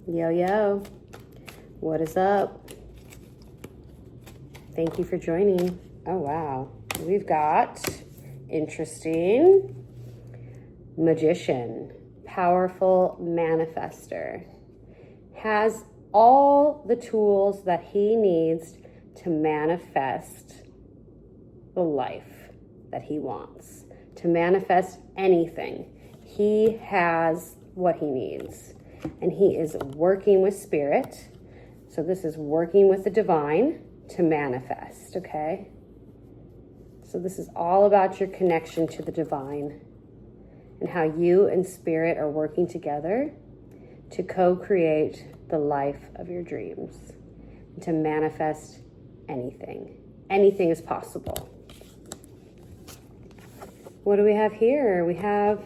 Yo, yo. What is up? Thank you for joining. Oh, wow. We've got interesting magician, powerful manifester, has all the tools that he needs to manifest the life that he wants, to manifest anything. He has what he needs, and he is working with spirit. So this is working with the divine to manifest, okay? So this is all about your connection to the divine and how you and spirit are working together to co-create the life of your dreams, and to manifest anything. Anything is possible. What do we have here? We have,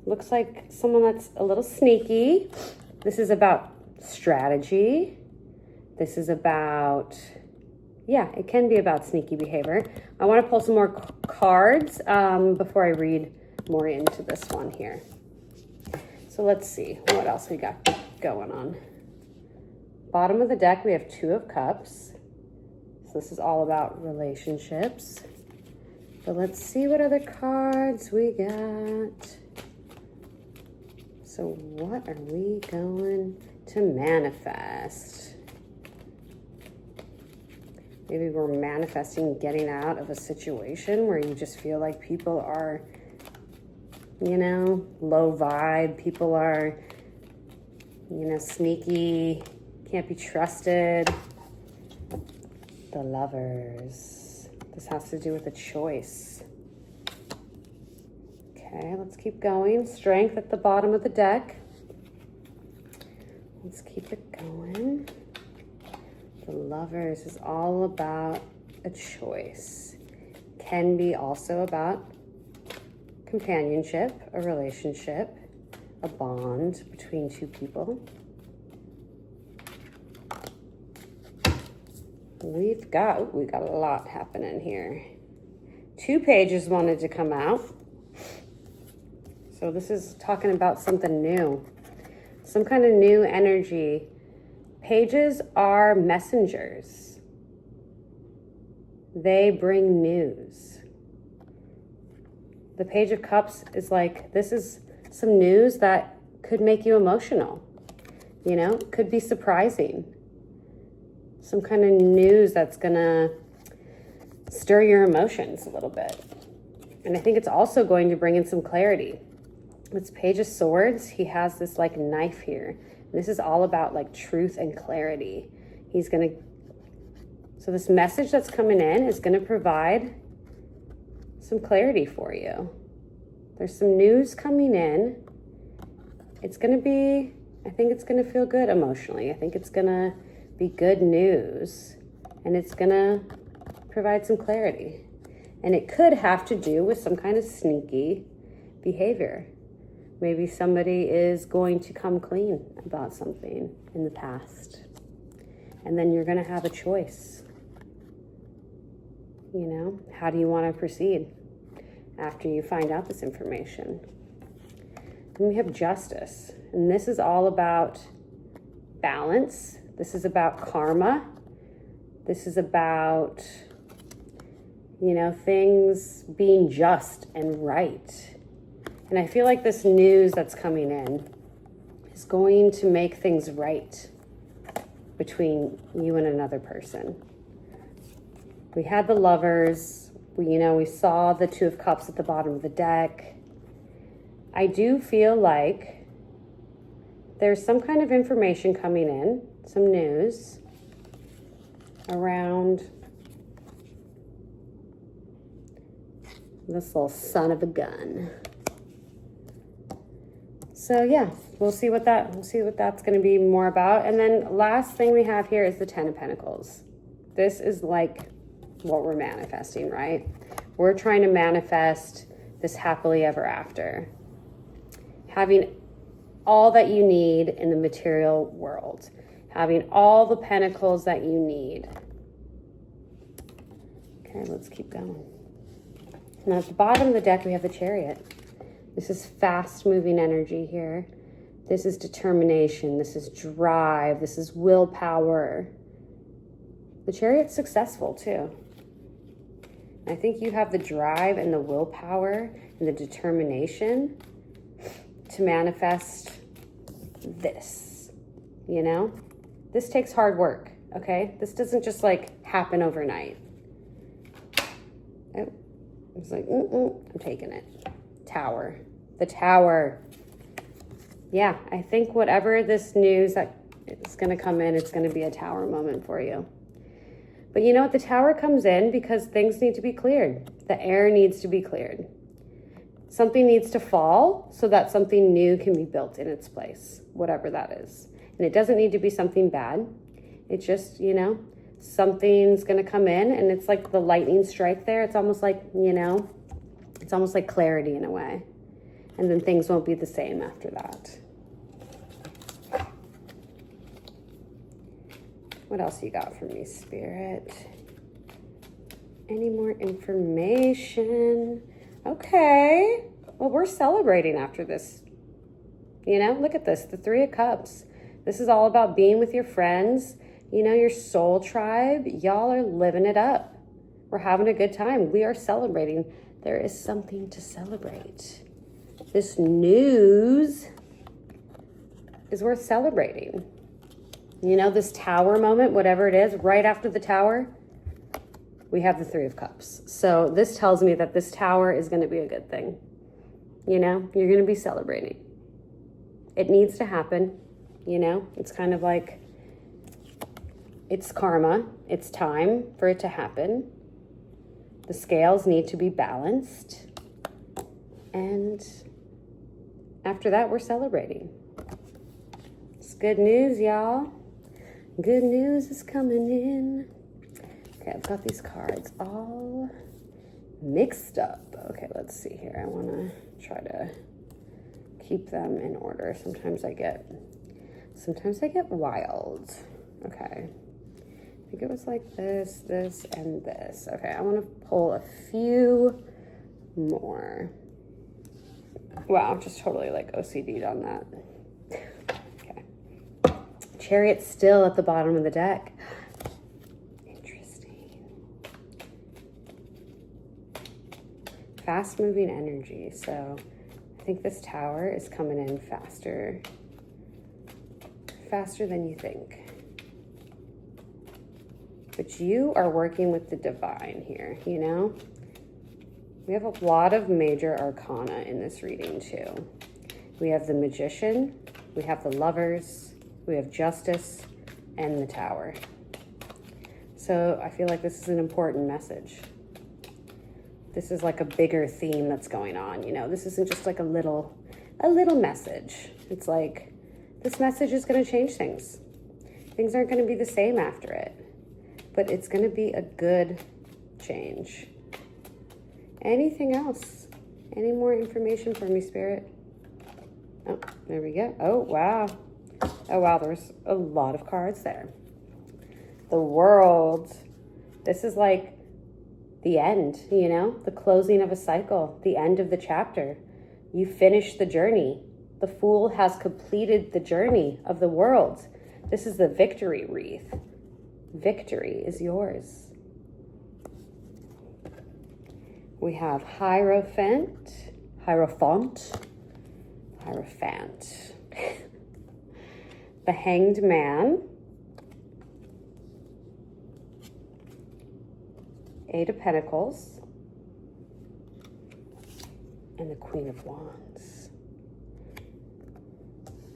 looks like someone that's a little sneaky. This is about strategy. This is about, yeah, it can be about sneaky behavior. I want to pull some more cards before I read more into this one here. So let's see what else we got going on. Bottom of the deck, we have Two of Cups. So this is all about relationships. But let's see what other cards we got. So what are we going to manifest? Maybe we're manifesting getting out of a situation where you just feel like people are, you know, low vibe. People are, you know, sneaky, can't be trusted. The Lovers. This has to do with a choice. Okay, let's keep going. Strength at the bottom of the deck. Let's keep it going. The Lovers is all about a choice. Can be also about companionship, a relationship, a bond between two people. We got a lot happening here. 2 pages wanted to come out. So this is talking about something new, some kind of new energy. Pages are messengers. They bring news. The Page of Cups is like, this is some news that could make you emotional, you know, could be surprising. Some kind of news that's gonna stir your emotions a little bit. And I think it's also going to bring in some clarity. It's Page of Swords. He has this like knife here. This is all about like truth and clarity. So this message that's coming in is gonna provide some clarity for you. There's some news coming in. It's gonna be, I think it's gonna feel good emotionally. I think it's gonna be good news, and it's gonna provide some clarity. And it could have to do with some kind of sneaky behavior. Maybe somebody is going to come clean about something in the past. And then you're gonna have a choice. You know, how do you want to proceed after you find out this information? Then we have Justice. And this is all about balance. This is about karma. This is about, you know, things being just and right. And I feel like this news that's coming in is going to make things right between you and another person. We had the Lovers. We saw the Two of Cups at the bottom of the deck. I do feel like there's some kind of information coming in, some news around this little son of a gun. So yeah, we'll see what that's going to be more about. And then last thing we have here is the Ten of Pentacles. This is like what we're manifesting, right? We're trying to manifest this happily ever after. Having all that you need in the material world. Having all the pentacles that you need. Okay, let's keep going. Now at the bottom of the deck, we have the Chariot. This is fast moving energy here. This is determination. This is drive. This is willpower. The Chariot's successful too. I think you have the drive and the willpower and the determination to manifest this, you know? This takes hard work, okay? This doesn't just like happen overnight. Oh, it's like, I'm taking it. Tower. The Tower. Yeah, I think whatever this news that is going to come in, it's going to be a Tower moment for you. But you know what? The Tower comes in because things need to be cleared. The air needs to be cleared. Something needs to fall so that something new can be built in its place, whatever that is. And it doesn't need to be something bad. It's just, you know, something's going to come in and it's like the lightning strike there. It's almost like, you know, it's almost like clarity in a way. And then things won't be the same after that. What else you got for me, Spirit? Any more information? Okay. Well, we're celebrating after this. You know, look at this, the Three of Cups. This is all about being with your friends, you know, your soul tribe. Y'all are living it up. We're having a good time. We are celebrating. There is something to celebrate. This news is worth celebrating. You know, this Tower moment, whatever it is, right after the Tower, we have the Three of Cups. So this tells me that this Tower is going to be a good thing. You know, you're going to be celebrating. It needs to happen. You know, it's kind of like it's karma. It's time for it to happen. The scales need to be balanced. And after that, we're celebrating. It's good news, y'all. Good news is coming in. Okay, I've got these cards all mixed up. Okay, let's see here. I want to try to keep them in order. Sometimes I get wild. Okay. I think it was like this, this, and this. Okay, I want to pull a few more. Wow, I'm just totally like OCD'd on that. Okay. Chariot still at the bottom of the deck. Interesting. Fast moving energy. So I think this Tower is coming in faster than you think. But you are working with the divine here, you know? We have a lot of major arcana in this reading too. We have the Magician, we have the Lovers, we have Justice, and the Tower. So I feel like this is an important message. This is like a bigger theme that's going on, you know? This isn't just like a little message. It's like, this message is going to change things. Things aren't going to be the same after it, but it's going to be a good change. Anything else? Any more information for me, Spirit? Oh, there we go. Oh, wow. Oh, wow, there's a lot of cards there. The World. This is like the end, you know? The closing of a cycle, the end of the chapter. You finish the journey. The Fool has completed the journey of the world. This is the victory wreath. Victory is yours. We have Hierophant. The Hanged Man. Eight of Pentacles. And the Queen of Wands.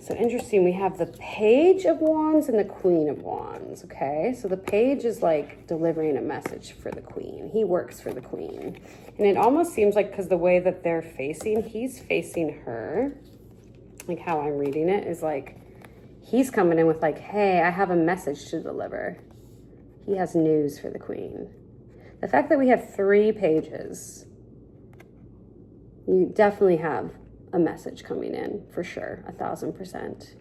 So interesting, we have the Page of Wands and the Queen of Wands, okay? So the Page is like delivering a message for the Queen. He works for the Queen. And it almost seems like, because the way that they're facing, he's facing her, like how I'm reading it, is like, he's coming in with like, hey, I have a message to deliver. He has news for the Queen. The fact that we have 3 pages, you definitely have a message coming in, for sure, 1000%.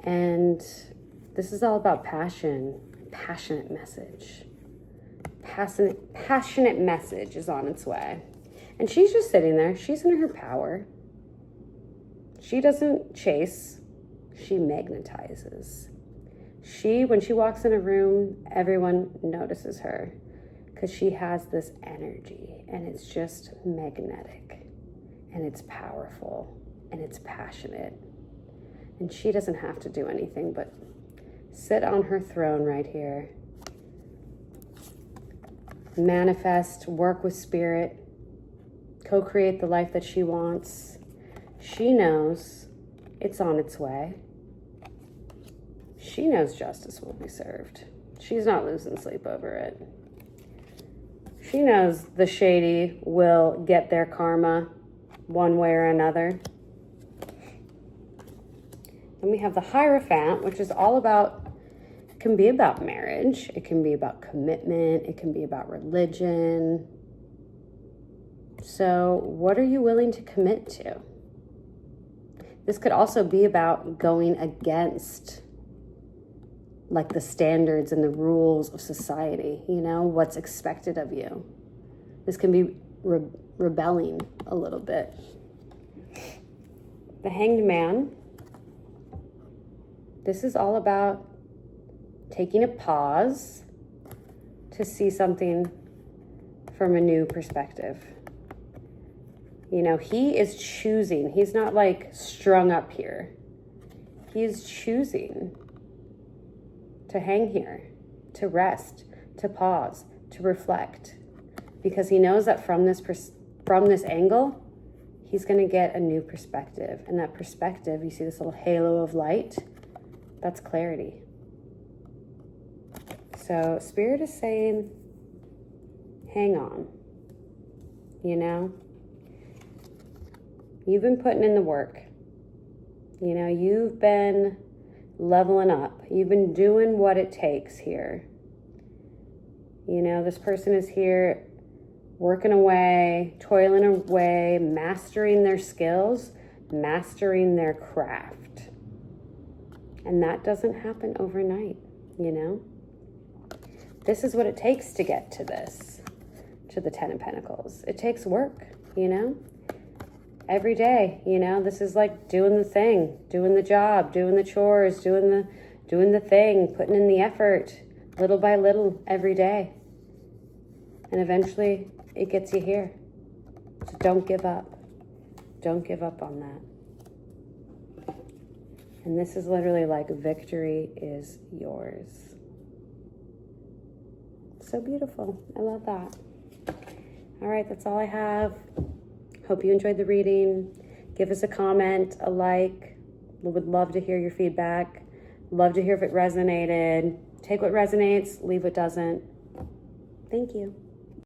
And this is all about passion, passionate message. Passionate message is on its way. And she's just sitting there. She's in her power. She doesn't chase, she magnetizes. When she walks in a room, everyone notices her because she has this energy, and it's just magnetic, and it's powerful, and it's passionate. And she doesn't have to do anything but sit on her throne right here, manifest, work with spirit, co-create the life that she wants. She knows it's on its way. She knows justice will be served. She's not losing sleep over it. She knows the shady will get their karma one way or another. Then we have the Hierophant, which is all about, it can be about marriage, it can be about commitment, it can be about religion. So what are you willing to commit to? This could also be about going against like the standards and the rules of society, what's expected of you. This can be rebelling a little bit. The Hanged Man. This is all about taking a pause to see something from a new perspective. He is choosing. He's not like strung up here. He's choosing to hang here, to rest, to pause, to reflect, because he knows that from this angle, he's going to get a new perspective. And that perspective, you see this little halo of light, that's clarity. So Spirit is saying, hang on. You've been putting in the work. You've been leveling up. You've been doing what it takes here. This person is here working away, toiling away, mastering their skills, mastering their craft. And that doesn't happen overnight, This is what it takes to get to this, to the Ten of Pentacles. It takes work, Every day, this is like doing the thing, doing the job, doing the chores, doing the thing, putting in the effort, little by little, every day. And eventually it gets you here. So don't give up. Don't give up on that. And this is literally like victory is yours. So beautiful. I love that. All right, that's all I have. Hope you enjoyed the reading. Give us a comment, a like. We would love to hear your feedback. Love to hear if it resonated. Take what resonates, leave what doesn't. Thank you.